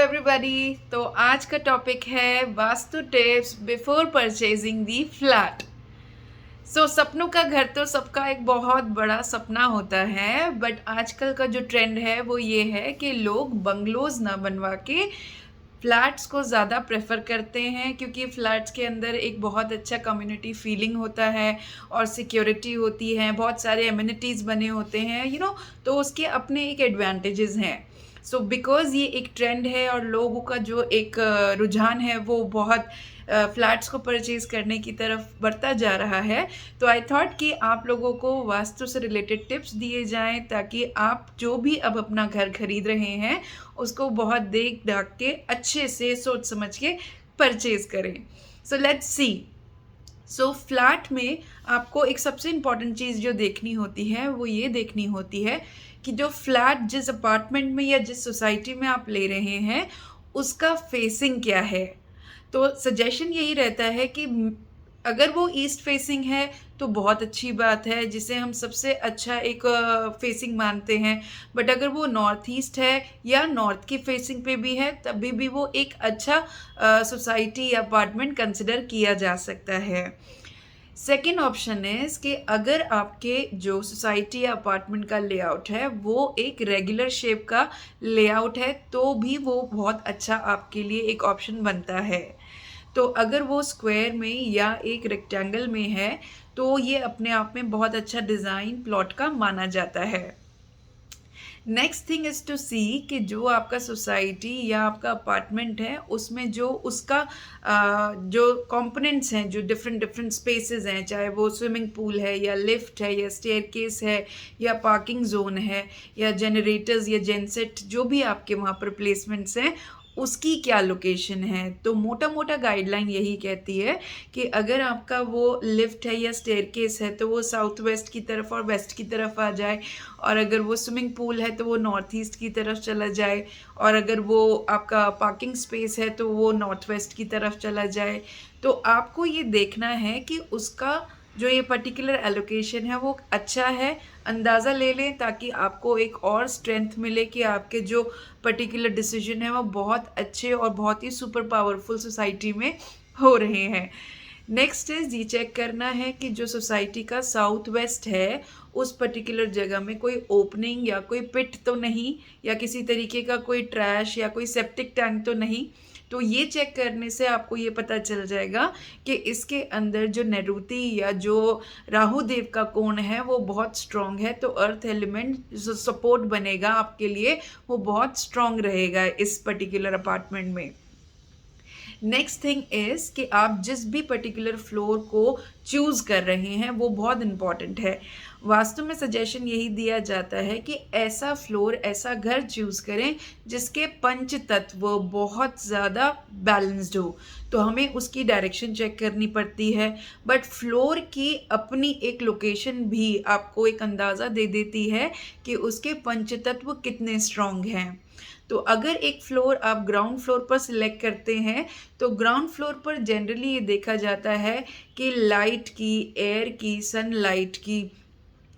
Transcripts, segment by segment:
Everybody. तो आज का टॉपिक है वास्तु टिप्स बिफोर परचेजिंग दी फ्लैट। सपनों का घर तो सबका एक बहुत बड़ा सपना होता है, बट आजकल का जो ट्रेंड है वो ये है कि लोग बंगलोज ना बनवा के फ्लैट्स को ज़्यादा प्रेफर करते हैं, क्योंकि फ्लैट्स के अंदर एक बहुत अच्छा कम्युनिटी फीलिंग होता है और सिक्योरिटी होती है, बहुत सारे एमिनिटीज़ बने होते हैं तो उसके अपने एक एडवांटेजेस हैं। बिकॉज़ ये एक ट्रेंड है और लोगों का जो एक रुझान है वो बहुत फ्लैट्स को परचेज़ करने की तरफ बढ़ता जा रहा है। तो आई थॉट कि आप लोगों को वास्तु से रिलेटेड टिप्स दिए जाएँ, ताकि आप जो भी अब अपना घर खरीद रहे हैं उसको बहुत देख दाख के अच्छे से सोच समझ के परचेज़ करें। Let's see. फ्लैट में आपको एक सबसे इम्पॉर्टेंट चीज़ जो देखनी होती है वो ये देखनी होती है कि जो फ्लैट जिस अपार्टमेंट में या जिस सोसाइटी में आप ले रहे हैं उसका फेसिंग क्या है। तो सजेशन यही रहता है कि अगर वो ईस्ट फेसिंग है तो बहुत अच्छी बात है, जिसे हम सबसे अच्छा एक फेसिंग मानते हैं। बट अगर वो नॉर्थ ईस्ट है या नॉर्थ की फेसिंग पे भी है तभी भी वो एक अच्छा सोसाइटी या अपार्टमेंट कंसिडर किया जा सकता है। सेकेंड ऑप्शन इज़ कि अगर आपके जो सोसाइटी या अपार्टमेंट का लेआउट है वो एक रेगुलर शेप का लेआउट है तो भी वो बहुत अच्छा आपके लिए एक ऑप्शन बनता है। तो अगर वो स्क्वायर में या एक रेक्टेंगल में है तो ये अपने आप में बहुत अच्छा डिज़ाइन प्लॉट का माना जाता है। नेक्स्ट थिंग इज़ टू सी कि जो आपका सोसाइटी या आपका अपार्टमेंट है उसमें जो उसका जो कंपोनेंट्स हैं, जो डिफरेंट डिफरेंट स्पेसेस हैं, चाहे वो स्विमिंग पूल है या लिफ्ट है या स्टेयरकेस है या पार्किंग जोन है या जनरेटर्स या जेनसेट, जो भी आपके वहाँ पर प्लेसमेंट्स हैं उसकी क्या लोकेशन है। तो मोटा मोटा गाइडलाइन यही कहती है कि अगर आपका वो लिफ्ट है या स्टेयरकेस है तो वो साउथ वेस्ट की तरफ और वेस्ट की तरफ आ जाए, और अगर वो स्विमिंग पूल है तो वो नॉर्थ ईस्ट की तरफ चला जाए, और अगर वो आपका पार्किंग स्पेस है तो वो नॉर्थ वेस्ट की तरफ चला जाए। तो आपको ये देखना है कि उसका जो ये पर्टिकुलर एलोकेशन है वो अच्छा है, अंदाज़ा ले लें ताकि आपको एक और स्ट्रेंथ मिले कि आपके जो पर्टिकुलर डिसीजन है वो बहुत अच्छे और बहुत ही सुपर पावरफुल सोसाइटी में हो रहे हैं। नेक्स्ट इज़ ये चेक करना है कि जो सोसाइटी का साउथ वेस्ट है उस पर्टिकुलर जगह में कोई ओपनिंग या कोई पिट तो नहीं, या किसी तरीके का कोई ट्रैश या कोई सेप्टिक टैंक तो नहीं। तो ये चेक करने से आपको ये पता चल जाएगा कि इसके अंदर जो नेरुति या जो राहु देव का कोण है वो बहुत स्ट्रॉन्ग है, तो अर्थ एलिमेंट जो सपोर्ट बनेगा आपके लिए वो बहुत स्ट्रॉन्ग रहेगा इस पर्टिकुलर अपार्टमेंट में। नेक्स्ट थिंग इज़ कि आप जिस भी पर्टिकुलर फ्लोर को चूज़ कर रहे हैं वो बहुत इम्पॉर्टेंट है। वास्तु में सजेशन यही दिया जाता है कि ऐसा फ्लोर, ऐसा घर चूज़ करें जिसके पंच तत्व बहुत ज़्यादा बैलेंस्ड हो। तो हमें उसकी डायरेक्शन चेक करनी पड़ती है, बट फ्लोर की अपनी एक लोकेशन भी आपको एक अंदाज़ा दे देती है कि उसके पंच तत्व कितने स्ट्रॉन्ग हैं। तो अगर एक फ्लोर आप ग्राउंड फ्लोर पर सिलेक्ट करते हैं तो ग्राउंड फ्लोर पर जनरली ये देखा जाता है कि लाइट की, एयर की, सनलाइट की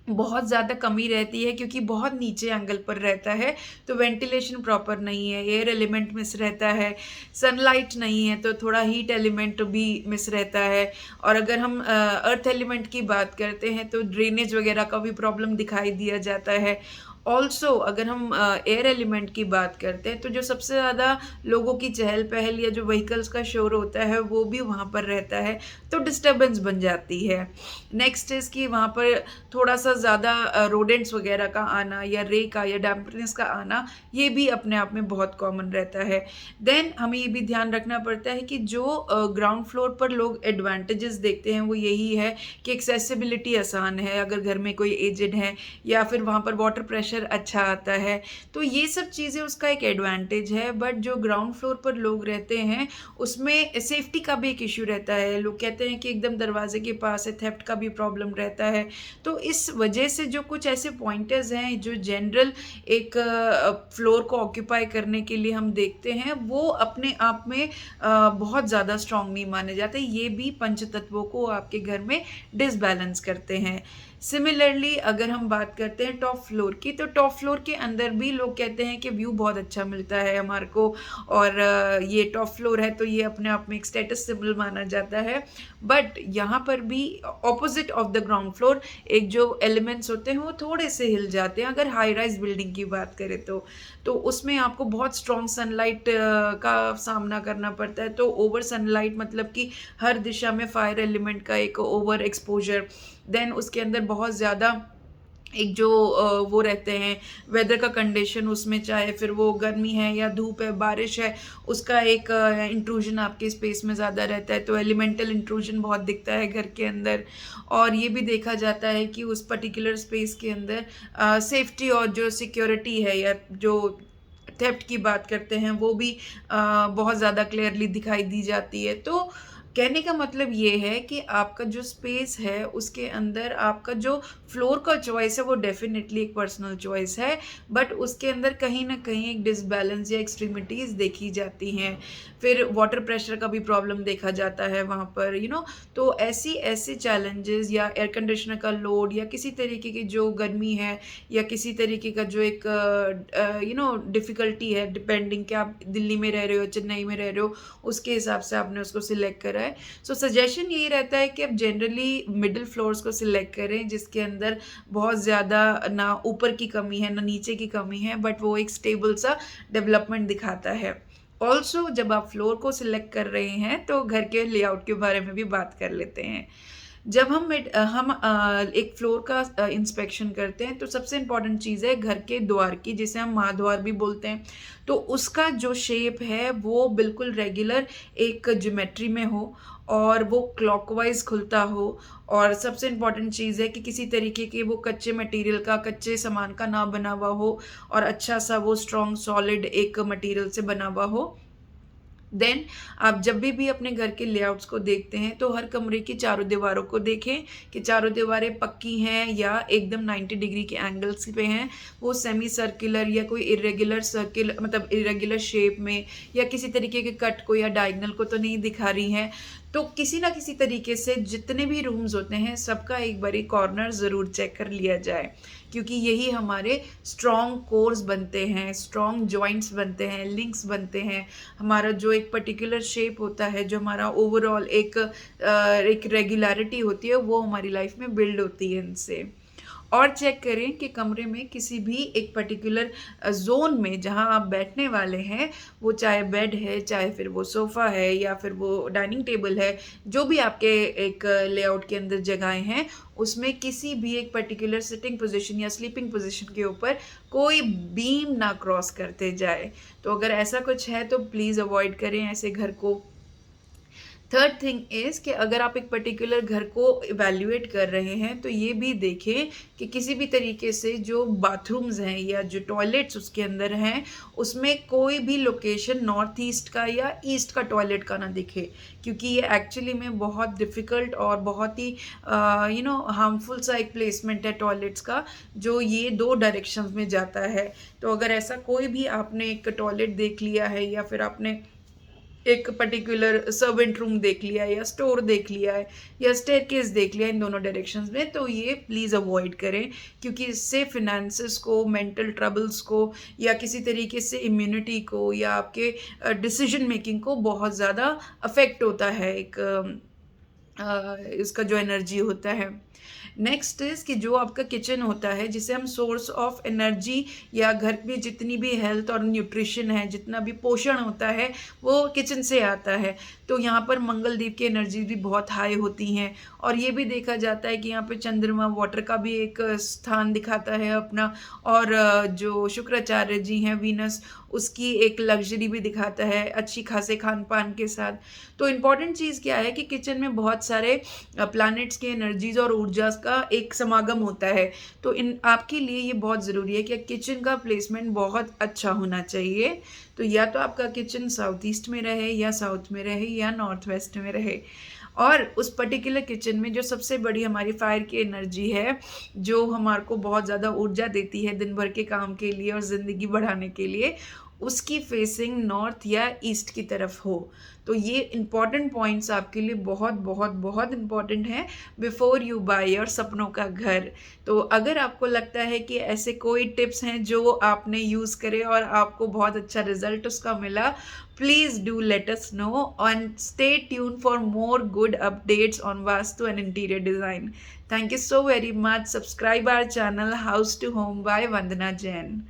बहुत ज़्यादा कमी रहती है, क्योंकि बहुत नीचे एंगल पर रहता है तो वेंटिलेशन प्रॉपर नहीं है, एयर एलिमेंट मिस रहता है, सनलाइट नहीं है तो थोड़ा हीट एलिमेंट भी मिस रहता है। और अगर हम अर्थ एलिमेंट की बात करते हैं तो ड्रेनेज वगैरह का भी प्रॉब्लम दिखाई दिया जाता है। ऑल्सो अगर हम एयर एलिमेंट की बात करते हैं तो जो सबसे ज़्यादा लोगों की चहल पहल या जो व्हीकल्स का शोर होता है वो भी वहाँ पर रहता है, तो डिस्टर्बेंस बन जाती है। नेक्स्ट इज़ कि वहाँ पर थोड़ा सा ज़्यादा रोडेंट्स वगैरह का आना या रे का या डैम्पनेस का आना, ये भी अपने आप में बहुत कॉमन रहता है। देन हमें ये भी ध्यान रखना पड़ता है कि जो ग्राउंड फ्लोर पर लोग एडवांटेजेस देखते हैं वो यही है कि एक्सेसिबिलिटी आसान है अगर घर में कोई एजेड है, या फिर वहाँ पर वाटर प्रेशर अच्छा आता है, तो ये सब चीज़ें उसका एक एडवांटेज है। बट जो ग्राउंड फ्लोर पर लोग रहते हैं उसमें सेफ्टी का भी एक इश्यू रहता है। लोग कहते हैं कि एकदम दरवाजे के पास है, थेफ्ट का भी प्रॉब्लम रहता है। तो इस वजह से जो कुछ ऐसे पॉइंटर्स हैं जो जनरल एक फ्लोर को ऑक्यूपाई करने के लिए हम देखते हैं वो अपने आप में बहुत ज़्यादा स्ट्रॉन्ग नहीं माने जाते। ये भी पंच तत्वों को आपके घर में डिसबैलेंस करते हैं। सिमिलरली अगर हम बात करते हैं टॉप फ्लोर की, तो टॉप फ्लोर के अंदर भी लोग कहते हैं कि व्यू बहुत अच्छा मिलता है हमारे को, और ये टॉप फ्लोर है तो ये अपने आप में एक स्टेटस सिंबल माना जाता है। बट यहाँ पर भी opposite of the ground floor एक जो एलिमेंट्स होते हैं वो थोड़े से हिल जाते हैं अगर हाई राइज बिल्डिंग की बात करें तो उसमें आपको बहुत स्ट्रॉन्ग सनलाइट का सामना करना पड़ता है। तो ओवर सनलाइट मतलब कि हर दिशा में फायर एलिमेंट का एक ओवर एक्सपोजर, देन उसके अंदर बहुत ज़्यादा एक जो वो रहते हैं वेदर का कंडीशन, उसमें चाहे फिर वो गर्मी है या धूप है बारिश है, उसका एक इंट्रूजन आपके स्पेस में ज़्यादा रहता है, तो एलिमेंटल इंट्रूजन बहुत दिखता है घर के अंदर। और ये भी देखा जाता है कि उस पर्टिकुलर स्पेस के अंदर सेफ्टी और जो सिक्योरिटी है या जो थेफ्ट की बात करते हैं वो भी बहुत ज़्यादा क्लियरली दिखाई दी जाती है। तो कहने का मतलब ये है कि आपका जो स्पेस है उसके अंदर आपका जो फ्लोर का चॉइस है वो डेफिनेटली एक पर्सनल चॉइस है, बट उसके अंदर कहीं ना कहीं एक डिसबैलेंस या एक्सट्रीमिटीज़ देखी जाती हैं। फिर वाटर प्रेशर का भी प्रॉब्लम देखा जाता है वहाँ पर, तो ऐसी ऐसे चैलेंजेस या एयर कंडीशनर का लोड या किसी तरीके की जो गर्मी है या किसी तरीके का जो एक डिफ़िकल्टी है, डिपेंडिंग कि आप दिल्ली में रह रहे हो चेन्नई में रह रहे हो, उसके हिसाब से आपने उसको सिलेक्ट करा है। सो सजेशन यही रहता है कि आप जनरली मिडिल फ्लोर्स को सिलेक्ट करें जिसके अंदर बहुत ज़्यादा ना ऊपर की कमी है ना नीचे की कमी है, बट वो एक स्टेबल सा डेवलपमेंट दिखाता है। ऑल्सो जब आप फ्लोर को सिलेक्ट कर रहे हैं तो घर के लेआउट के बारे में भी बात कर लेते हैं। जब हम एक फ्लोर का इंस्पेक्शन करते हैं तो सबसे इम्पॉर्टेंट चीज़ है घर के द्वार की, जिसे हम महाद्वार भी बोलते हैं। तो उसका जो शेप है वो बिल्कुल रेगुलर एक ज्योमेट्री में हो और वो क्लॉकवाइज खुलता हो, और सबसे इम्पॉर्टेंट चीज़ है कि किसी तरीके के वो कच्चे मटेरियल का, कच्चे सामान का ना बना हुआ हो, और अच्छा सा वो स्ट्रॉन्ग सॉलिड एक मटेरियल से बना हुआ हो। देन आप जब भी अपने घर के लेआउट्स को देखते हैं तो हर कमरे की चारों दीवारों को देखें कि चारों दीवारें पक्की हैं या एकदम 90 डिग्री के एंगल्स पे हैं, वो सेमी सर्कुलर या कोई इरेगुलर सर्किल मतलब इरेगुलर शेप में या किसी तरीके के कट को या डायगनल को तो नहीं दिखा रही हैं। तो किसी ना किसी तरीके से जितने भी रूम्स होते हैं सबका एक बारी कॉर्नर ज़रूर चेक कर लिया जाए, क्योंकि यही हमारे स्ट्रॉन्ग कोर्स बनते हैं, स्ट्रॉन्ग जॉइंट्स बनते हैं, लिंक्स बनते हैं। हमारा जो एक पर्टिकुलर शेप होता है, जो हमारा ओवरऑल एक रेगुलरिटी होती है, वो हमारी लाइफ में बिल्ड होती है इनसे। और चेक करें कि कमरे में किसी भी एक पर्टिकुलर जोन में जहां आप बैठने वाले हैं, वो चाहे बेड है, चाहे फिर वो सोफ़ा है या फिर वो डाइनिंग टेबल है, जो भी आपके एक लेआउट के अंदर जगहें हैं, उसमें किसी भी एक पर्टिकुलर सिटिंग पोजीशन या स्लीपिंग पोजीशन के ऊपर कोई बीम ना क्रॉस करते जाए। तो अगर ऐसा कुछ है तो प्लीज़ अवॉइड करें ऐसे घर को। थर्ड थिंग इज़ कि अगर आप एक पर्टिकुलर घर को इवैल्यूएट कर रहे हैं तो ये भी देखें कि किसी भी तरीके से जो बाथरूम्स हैं या जो टॉयलेट्स उसके अंदर हैं उसमें कोई भी लोकेशन नॉर्थ ईस्ट का या ईस्ट का टॉयलेट का ना दिखे, क्योंकि ये एक्चुअली में बहुत डिफ़िकल्ट और बहुत ही हार्मफुल सा एक प्लेसमेंट है टॉयलेट्स का, जो ये दो डायरेक्शंस में जाता है। तो अगर ऐसा कोई भी आपने एक टॉयलेट देख लिया है या फिर आपने एक पर्टिकुलर सर्वेंट रूम देख लिया है या स्टोर देख लिया है या स्टेयरकेस देख लिया इन दोनों डायरेक्शंस में, तो ये प्लीज़ अवॉइड करें, क्योंकि इससे फिनेंसेस को, मेंटल ट्रबल्स को या किसी तरीके से इम्यूनिटी को या आपके डिसीजन मेकिंग को बहुत ज़्यादा अफेक्ट होता है एक इसका जो एनर्जी होता है। नेक्स्ट इज़ कि जो आपका किचन होता है, जिसे हम सोर्स ऑफ एनर्जी या घर में जितनी भी हेल्थ और न्यूट्रिशन है, जितना भी पोषण होता है, वो किचन से आता है। तो यहाँ पर मंगलदीप की एनर्जी भी बहुत हाई होती हैं, और ये भी देखा जाता है कि यहाँ पे चंद्रमा वाटर का भी एक स्थान दिखाता है अपना, और जो शुक्राचार्य जी हैं वीनस, उसकी एक लग्जरी भी दिखाता है अच्छी खासे खान पान के साथ। तो इम्पॉर्टेंट चीज़ क्या है कि किचन में बहुत सारे प्लैनेट्स की एनर्जीज और ऊर्जा का एक समागम होता है। तो इन आपके लिए ये बहुत ज़रूरी है कि किचन का प्लेसमेंट बहुत अच्छा होना चाहिए। तो या तो आपका किचन साउथ ईस्ट में रहे या साउथ में रहे या नॉर्थ वेस्ट में रहे, और उस पर्टिकुलर किचन में जो सबसे बड़ी हमारी फायर की एनर्जी है, जो हमारे को बहुत ज़्यादा ऊर्जा देती है दिन भर के काम के लिए और ज़िंदगी बढ़ाने के लिए, उसकी फेसिंग नॉर्थ या ईस्ट की तरफ हो। तो ये इंपॉर्टेंट पॉइंट्स आपके लिए बहुत बहुत बहुत इंपॉर्टेंट है बिफोर यू बाय योर सपनों का घर। तो अगर आपको लगता है कि ऐसे कोई टिप्स हैं जो आपने यूज़ करे और आपको बहुत अच्छा रिजल्ट उसका मिला, please do let us know and stay tuned for more good updates on Vastu and interior design. Thank you so very much. Subscribe our channel House to Home by Vandana Jain.